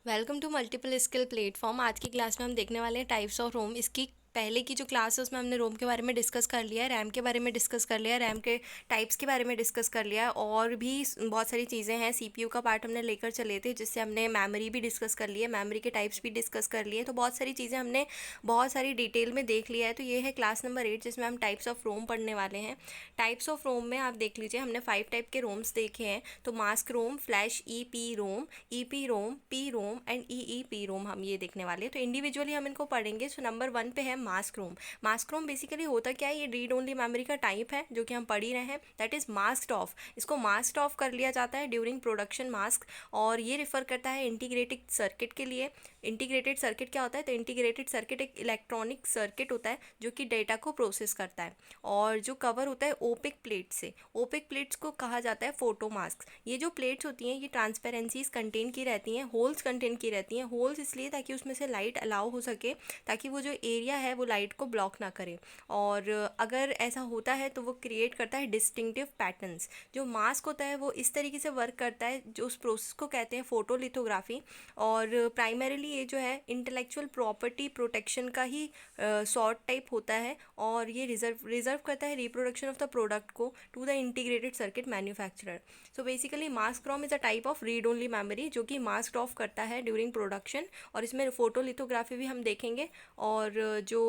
Welcome to multiple skill platform. आज की class में हम देखने वाले हैं टाइप्स ऑफ रोम। इसकी पहले की जो क्लास है उसमें हमने रोम के बारे में डिस्कस कर लिया है, रैम के बारे में डिस्कस कर लिया है, रैम के टाइप्स के बारे में डिस्कस कर लिया है, और भी बहुत सारी चीज़ें हैं। सीपीयू का पार्ट हमने लेकर चले थे, जिससे हमने मेमोरी भी डिस्कस कर ली है, मेमोरी के टाइप्स भी डिस्कस कर लिए। तो बहुत सारी चीज़ें हमने बहुत सारी डिटेल में देख लिया है। तो ये है क्लास नंबर 8, जिसमें हम टाइप्स ऑफ रोम पढ़ने वाले हैं। टाइप्स ऑफ रोम में आप देख लीजिए, हमने 5 टाइप के रोम्स देखे हैं। तो mask ROM, flash E P ROM, E P ROM, P ROM and E P ROM, हम ये देखने वाले हैं। तो इंडिविजुअली हम इनको पढ़ेंगे। सो नंबर 1 पे है मास्क रोम। मास्क रोम बेसिकली होता क्या है, ये रीड ओनली मेमोरी का टाइप है जो कि हम पढ़ ही रहे हैं, दैट इज मास्क्ड ऑफ। इसको मास्क्ड ऑफ कर लिया जाता है ड्यूरिंग प्रोडक्शन मास्क, और ये रिफर करता है इंटीग्रेटेड सर्किट के लिए। इंटीग्रेटेड सर्किट क्या होता है? तो इंटीग्रेटेड सर्किट एक इलेक्ट्रॉनिक सर्किट होता है जो कि डेटा को प्रोसेस करता है, और जो कवर होता है ओपिक प्लेट से। ओपिक प्लेट्स को कहा जाता है फोटो मास्क। ये जो प्लेट्स होती हैं ये ट्रांसपेरेंसीज कंटेन की रहती हैं, होल्स कंटेन की रहती हैं। होल्स इसलिए ताकि उसमें से लाइट अलाउ हो सके, ताकि वो जो एरिया है वो लाइट को ब्लॉक ना करे। और अगर ऐसा होता है तो वो क्रिएट करता है डिस्टिंक्टिव पैटर्न्स। जो मास्क होता है वो इस तरीके से वर्क करता है, जो उस प्रोसेस को कहते हैं फोटोलिथोग्राफी। और प्राइमरीली ये जो है इंटेलेक्चुअल प्रॉपर्टी प्रोटेक्शन का ही सॉर्ट टाइप होता है, और ये रिजर्व करता है रिप्रोडक्शन ऑफ द प्रोडक्ट को to the integrated circuit manufacturer. So basically mask ROM is a type of read only memory जो कि मास्क ऑफ करता है ड्यूरिंग प्रोडक्शन, और इसमें फोटोलिथोग्राफी भी हम देखेंगे। और जो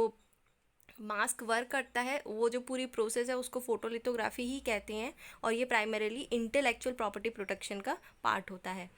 मास्क वर्क करता है, वो जो पूरी प्रोसेस है उसको फोटोलिथोग्राफी ही कहते हैं, और ये प्राइमरीली इंटेलेक्चुअल प्रॉपर्टी प्रोटेक्शन का पार्ट होता है।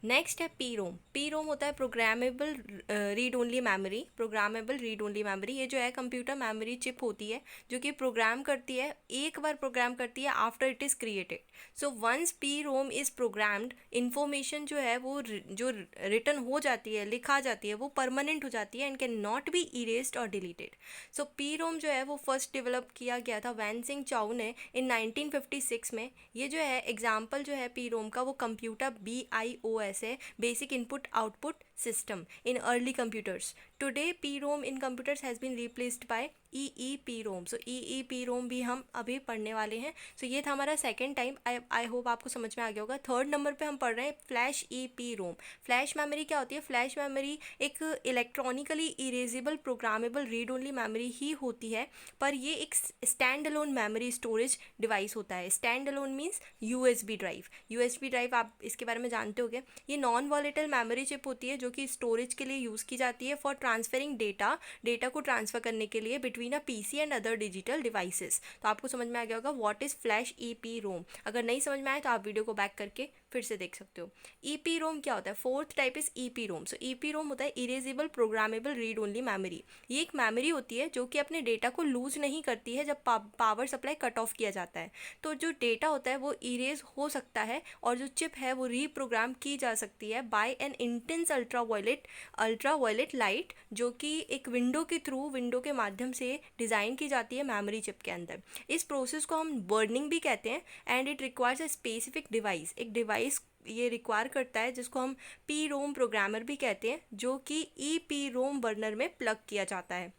नेक्स्ट है पी रोम। पी रोम होता है programmable read only memory. Programmable read only memory ये जो है कंप्यूटर मेमोरी चिप होती है जो कि प्रोग्राम करती है, एक बार प्रोग्राम करती है after it is created. So once P ROM is programmed, information जो है वो जो रिटर्न हो जाती है, लिखा जाती है, वो परमानेंट हो जाती है and can not be erased और डिलीटेड। सो पी रोम जो है वो फर्स्ट डेवलप किया गया था वैन सिंह चाउ ने इन 1956 में। ये जो है एग्जाम्पल जो है पी रोम का, वो कंप्यूटर BIOS है, basic input output system in early computers. Today P ROM in computers has been replaced by EEPROM। सो EEPROM भी हम अभी पढ़ने वाले हैं। सो ये था हमारा सेकेंड टाइम। आई होप आपको समझ में आ गया होगा। थर्ड नंबर पे हम पढ़ रहे हैं फ्लैश EPROM। फ्लैश मेमोरी क्या होती है? फ्लैश मेमोरी एक electronically erasable programmable read only memory ही होती है, पर ये एक stand alone memory storage device होता है। Stand alone means USB drive. USB drive आप इसके बारे में जानते होगे। ये नॉन वॉलेटाइल मेमोरी चिप होती है जो कि स्टोरेज के लिए यूज़ की जाती है फॉर ट्रांसफरिंग डेटा को ट्रांसफ़र करने के लिए between a PC and other digital devices. तो आपको समझ में आ गया होगा व्हाट इज़ फ्लैश EPROM। अगर नहीं समझ में आए तो आप वीडियो को बैक करके फिर से देख सकते हो। EPROM क्या होता है? Fourth type is EPROM। So EPROM होता है erasable programmable read only memory. ये एक मेमोरी होती है जो कि अपने डेटा को लूज नहीं करती है जब पावर सप्लाई कट ऑफ किया जाता है। तो जो डेटा होता है वो इरेज हो सकता है, और जो चिप है वो रीप्रोग्राम की जा सकती है by an intense ultraviolet light, जो कि एक विंडो के थ्रू, विंडो के माध्यम से डिज़ाइन की जाती है मेमोरी चिप के अंदर। इस प्रोसेस को हम बर्निंग भी कहते हैं, and it requires a specific device. एक डिवाइस ये रिक्वायर करता है जिसको हम पी रोम प्रोग्रामर भी कहते हैं, जो कि EPROM बर्नर में प्लग किया जाता है।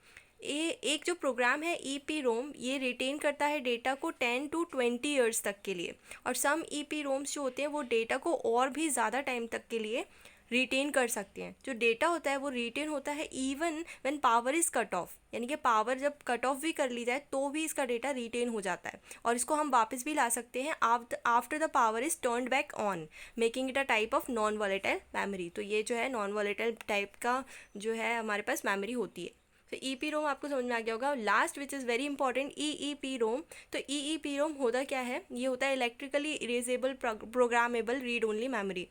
ये एक जो प्रोग्राम है EPROM, ये रिटेन करता है डेटा को 10 to 20 ईयर्स तक के लिए, और सम EPROMs जो होते हैं वो डेटा को और भी ज़्यादा टाइम तक के लिए रिटेन कर सकते हैं। जो डेटा होता है वो रिटेन होता है even when power is cut off, यानी कि पावर जब कट ऑफ भी कर ली जाए तो भी इसका डेटा रिटेन हो जाता है, और इसको हम वापस भी ला सकते हैं after the power is turned back on, making it a type of non volatile memory. तो ये जो है नॉन वॉलेटाइल टाइप का जो है हमारे पास मेमोरी होती है। तो EPROM आपको समझ में आ गया होगा। Last which is very important, EEPROM। तो EEPROM होता क्या है? ये होता है electrically erasable programmable read only memory.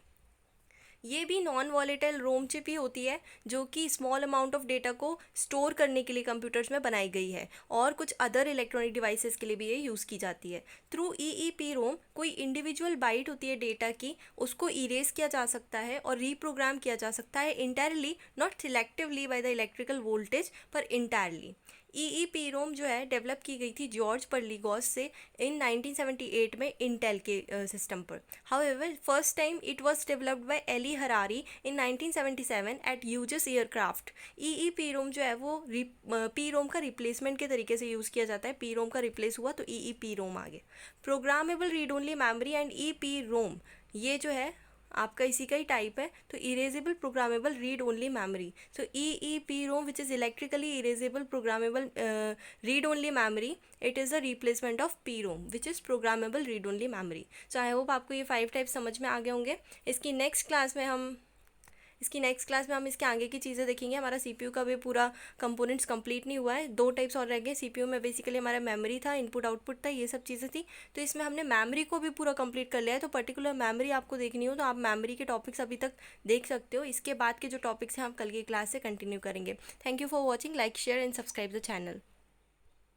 ये भी नॉन वॉलेटाइल रोम चिप ही होती है जो कि स्मॉल अमाउंट ऑफ डेटा को स्टोर करने के लिए कंप्यूटर्स में बनाई गई है, और कुछ अदर इलेक्ट्रॉनिक डिवाइसेस के लिए भी ये यूज़ की जाती है। थ्रू EEPROM कोई इंडिविजुअल बाइट होती है डेटा की, उसको इरेज किया जा सकता है और रीप्रोग्राम किया जा सकता है entirely, not selectively by the electrical voltage, पर इंटायरली। EEPROM जो है डेवलप की गई थी जॉर्ज पर्लिगॉस से इन 1978 में इंटेल के सिस्टम पर। However first time it was developed by Eli Harari in 1977 at Hughes aircraft. EEPROM जो है वो PROM का रिप्लेसमेंट के तरीके से यूज़ किया जाता है। PROM का रिप्लेस हुआ तो EEPROM आ गया। Programmable read only memory and EPROM ये जो है आपका इसी का ही टाइप है। तो erasable programmable read only memory, so E P Rome which is electrically erasable programmable read only memory, it is a replacement of P ROM which is programmable read only memory. So I hope आपको ये 5 type समझ में आ गए होंगे। इसकी next class में हम इसके आगे की चीज़ें देखेंगे। हमारा सीपीयू का भी पूरा कंपोनेंट्स कंप्लीट नहीं हुआ है, 2 टाइप्स और रह गए। सीपीयू में बेसिकली हमारा मेमोरी था, इनपुट आउटपुट था, ये सब चीज़ें थी। तो इसमें हमने मेमोरी को भी पूरा कंप्लीट कर लिया है। तो पर्टिकुलर मेमोरी आपको देखनी हो तो आप मेमोरी के टॉपिक्स अभी तक देख सकते हो। इसके बाद के जो टॉपिक्स हैं हम कल की क्लास से कंटिन्यू करेंगे। Thank you for watching, like share and subscribe the channel.